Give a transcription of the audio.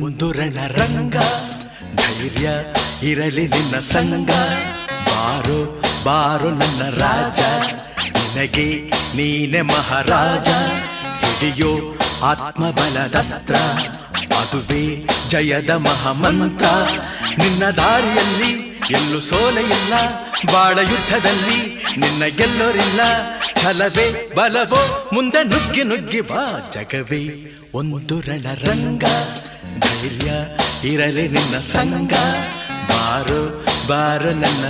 ಒಂದು ರಣರಂಗ, ಧೈರ್ಯ ಇರಲಿ ನಿನ್ನ ಸಂಗ. ಬಾರೋ ಬಾರೋ ನನ್ನ ರಾಜ, ನಿನಗೆ ನೀನೆ ಮಹಾರಾಜ. ಹಿಡಿಯೋ ಆತ್ಮಬಲದಸ್ತ್ರ, ಅದುವೇ ಜಯದ ಮಹಾಮಂತ್ರ. ನಿನ್ನ ದಾರಿಯಲ್ಲಿ ಎಲ್ಲೂ ಸೋಲೆ ಇಲ್ಲ, ಬಾಳ ಯುದ್ಧದಲ್ಲಿ ನಿನ್ನ ಗೆಲ್ಲೋರಿಲ್ಲ. ಛಲವೇ ಬಲವೋ ಮುಂದೆ ನುಗ್ಗಿ ನುಗ್ಗಿ ಬಾ, ಜಗವೇ ಒಂದು ರಣರಂಗ. ಧೈರ್ಯ ಇರಲಿ ನಿನ್ನ ಸಂಗ, ಬಾರೋ ಬಾರೋ ನನ್ನ